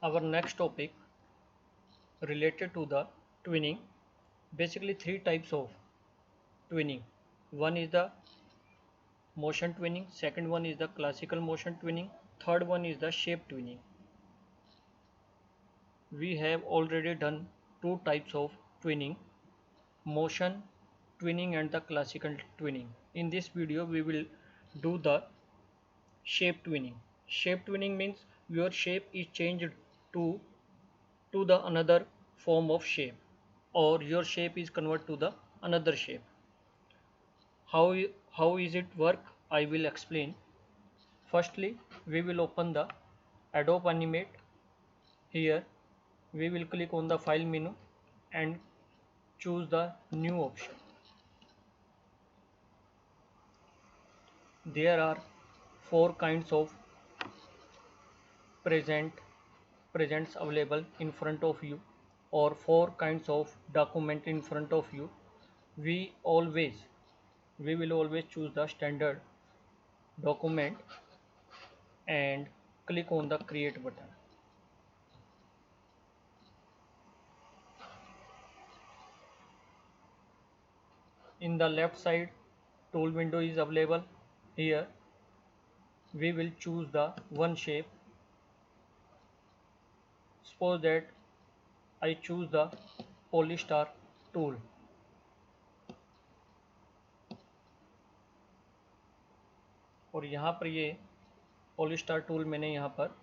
Our next topic related to the twinning. Basically three types of twinning. One is the motion twinning, second one is the classical motion twinning, third one is the shape twinning. We have already done two types of twinning, motion twinning and the classical twinning. In this video we will do the shape twinning. Shape twinning means your shape is changed to the another form of shape, or your shape is converted to the another shape. How is it work? I will explain. Firstly, we will open the Adobe Animate. Here we will click on the file menu and choose the new option. There are four kinds of presents available in front of you, or four kinds of document in front of you. We will always choose the standard document and click on the create button. In the left side, tool window is available. Here we will choose the one shape. Suppose that I choose the Polystar tool. और यहाँ पर ये Polystar tool मैंने यहाँ पर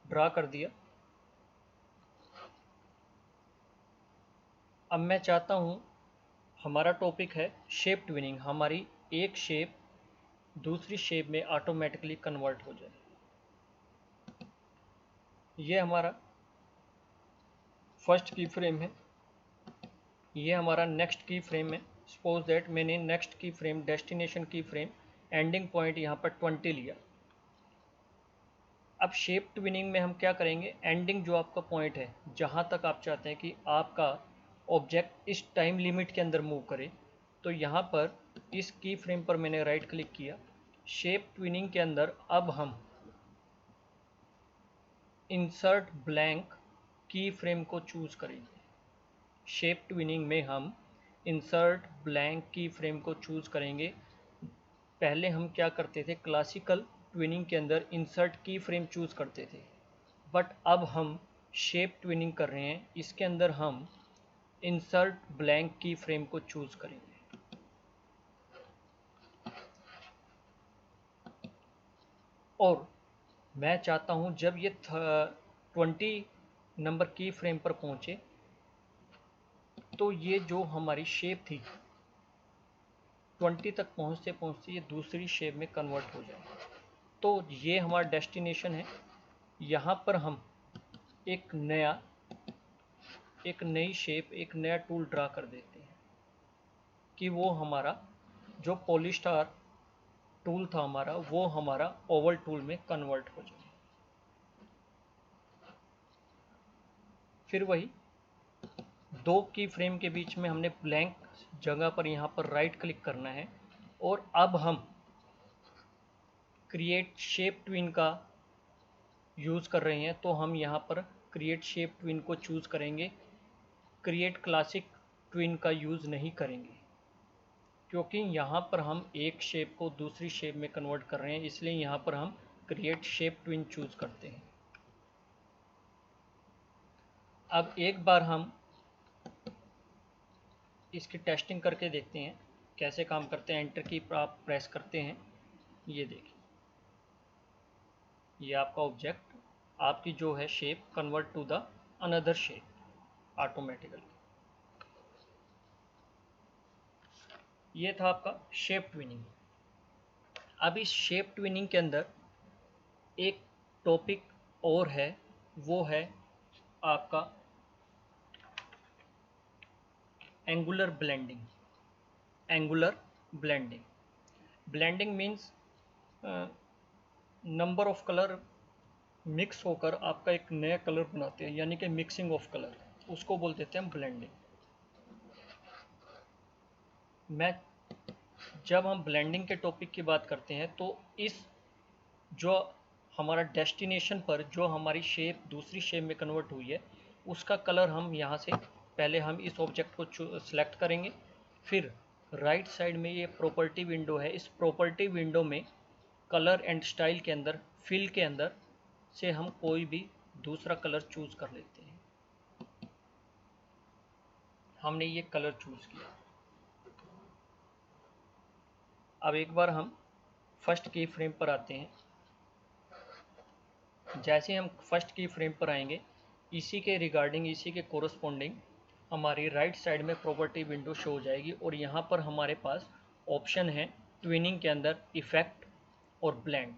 draw कर दिया। अब मैं चाहता हूँ, हमारा टॉपिक है शेप ट्विनिंग, हमारी एक शेप दूसरी शेप में ऑटोमेटिकली कन्वर्ट हो जाए। ये हमारा फर्स्ट की फ्रेम है, ये हमारा नेक्स्ट की फ्रेम है। सपोज दैट मैंने नेक्स्ट की फ्रेम, डेस्टिनेशन की फ्रेम, एंडिंग पॉइंट यहाँ पर 20 लिया। अब शेप ट्विनिंग में हम क्या करेंगे, एंडिंग जो आपका पॉइंट है, जहाँ तक आप चाहते हैं कि आपका ऑब्जेक्ट इस टाइम लिमिट के अंदर मूव करे, तो यहाँ पर इस की फ्रेम पर मैंने राइट क्लिक किया। शेप ट्विनिंग के अंदर अब हम इंसर्ट ब्लैंक की फ्रेम को चूज करेंगे। शेप ट्विनिंग में हम इंसर्ट ब्लैंक की फ्रेम को चूज करेंगे। पहले हम क्या करते थे, क्लासिकल ट्विनिंग के अंदर इंसर्ट की फ्रेम चूज करते थे, बट अब हम शेप ट्विनिंग कर रहे हैं, इसके अंदर हम इंसर्ट ब्लैंक की फ्रेम को चूज करेंगे। और मैं चाहता हूं जब ये 20 नंबर की फ्रेम पर पहुंचे तो ये जो हमारी शेप थी 20 तक पहुंचते पहुंचते ये दूसरी शेप में कन्वर्ट हो जाए। तो ये हमारा डेस्टिनेशन है। यहाँ पर हम एक नई शेप, एक नया टूल ड्रा कर देते हैं कि वो हमारा जो पॉलीस्टार टूल था हमारा, वो हमारा ओवल टूल में कन्वर्ट हो जाए। फिर वही दो की फ्रेम के बीच में हमने ब्लैंक जगह पर यहाँ पर राइट क्लिक करना है, और अब हम क्रिएट शेप ट्विन का यूज़ कर रहे हैं, तो हम यहाँ पर क्रिएट शेप ट्विन को चूज़ करेंगे। क्रिएट क्लासिक ट्विन का यूज़ नहीं करेंगे, क्योंकि यहाँ पर हम एक शेप को दूसरी शेप में कन्वर्ट कर रहे हैं, इसलिए यहाँ पर हम क्रिएट शेप ट्विन चूज़ करते हैं। अब एक बार हम इसकी टेस्टिंग करके देखते हैं कैसे काम करते हैं। एंटर की आप प्रेस करते हैं, ये देखिए ये आपका ऑब्जेक्ट, आपकी जो है shape convert to the another shape automatically. ये था आपका शेप ट्विनिंग। अब इस शेप ट्विनिंग के अंदर एक टॉपिक और है, वो है आपका angular blending. Angular blending, blending means number of colour mix होकर आपका एक नया कलर बनाते हैं, यानी कि मिक्सिंग ऑफ कलर, उसको बोल देते हैं ब्लेंडिंग। जब हम ब्लेंडिंग के टॉपिक की बात करते हैं तो इस जो हमारा डेस्टिनेशन पर जो हमारी शेप दूसरी शेप में कन्वर्ट हुई है उसका कलर हम यहाँ से पहले हम इस ऑब्जेक्ट को सिलेक्ट करेंगे। फिर राइट साइड में ये प्रॉपर्टी विंडो है, इस प्रॉपर्टी विंडो में कलर एंड स्टाइल के अंदर फिल के अंदर से हम कोई भी दूसरा कलर चूज कर लेते हैं। हमने ये कलर चूज किया। अब एक बार हम फर्स्ट की फ्रेम पर आते हैं। जैसे हम फर्स्ट की फ्रेम पर आएंगे, इसी के रिगार्डिंग, इसी के कोरस्पॉन्डिंग हमारी राइट साइड में प्रॉपर्टी विंडो शो हो जाएगी और यहाँ पर हमारे पास ऑप्शन है ट्विनिंग के अंदर इफेक्ट और ब्लेंड,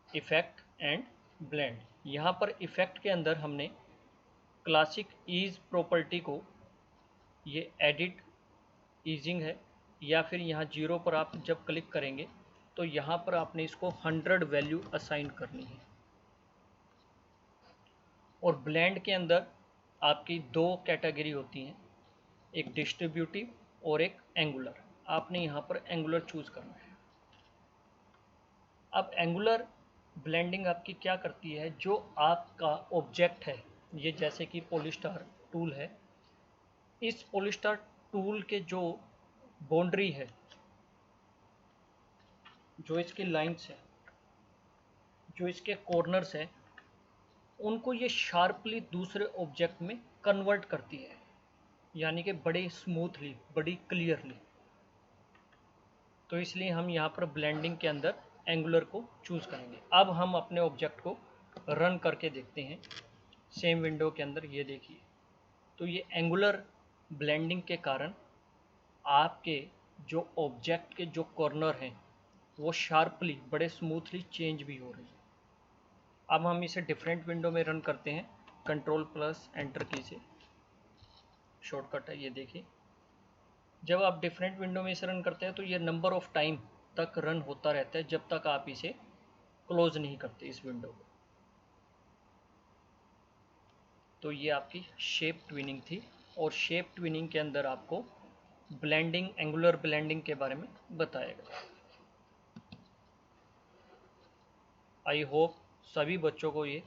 इफेक्ट एंड ब्लेंड। यहाँ पर इफेक्ट के अंदर हमने क्लासिक ईज प्रॉपर्टी को, ये एडिट ईजिंग है, या फिर यहाँ 0 पर आप जब क्लिक करेंगे तो यहाँ पर आपने इसको 100 वैल्यू असाइन करनी है। और ब्लेंड के अंदर आपकी दो कैटेगरी होती हैं, एक डिस्ट्रीब्यूटिव और एक एंगुलर। आपने यहाँ पर एंगुलर चूज करना है। अब एंगुलर ब्लेंडिंग आपकी क्या करती है, जो आपका ऑब्जेक्ट है, ये जैसे कि पॉलीस्टार टूल है, इस पॉलीस्टार टूल के जो बाउंड्री है, जो इसकी लाइंस है, जो इसके कॉर्नर्स हैं, उनको ये शार्पली दूसरे ऑब्जेक्ट में कन्वर्ट करती है, यानी कि बड़े स्मूथली, बड़ी क्लियरली। तो इसलिए हम यहाँ पर ब्लेंडिंग के अंदर एंगुलर को चूज करेंगे। अब हम अपने ऑब्जेक्ट को रन करके देखते हैं सेम विंडो के अंदर। ये देखिए, तो ये एंगुलर ब्लेंडिंग के कारण आपके जो ऑब्जेक्ट के जो कॉर्नर हैं वो शार्पली, बड़े स्मूथली चेंज भी हो रही है। अब हम इसे डिफरेंट विंडो में रन करते हैं, कंट्रोल प्लस एंटर की से, शॉर्टकट है ये देखिए। जब आप डिफरेंट विंडो में इसे रन करते हैं तो ये नंबर ऑफ टाइम तक रन होता रहता है जब तक आप इसे क्लोज नहीं करते इस विंडो को। तो ये आपकी शेप ट्विनिंग थी, और शेप ट्विनिंग के अंदर आपको ब्लेंडिंग, एंगुलर ब्लेंडिंग के बारे में बताया गया। आई होप सभी बच्चों को ये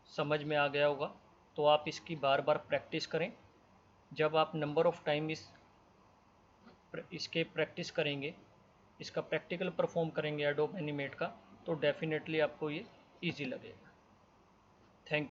समझ में आ गया होगा। तो आप इसकी बार बार प्रैक्टिस करें। जब आप नंबर ऑफ टाइम इसके प्रैक्टिस करेंगे, इसका प्रैक्टिकल परफॉर्म करेंगे एडोब एनिमेट का, तो डेफिनेटली आपको ये ईजी लगेगा।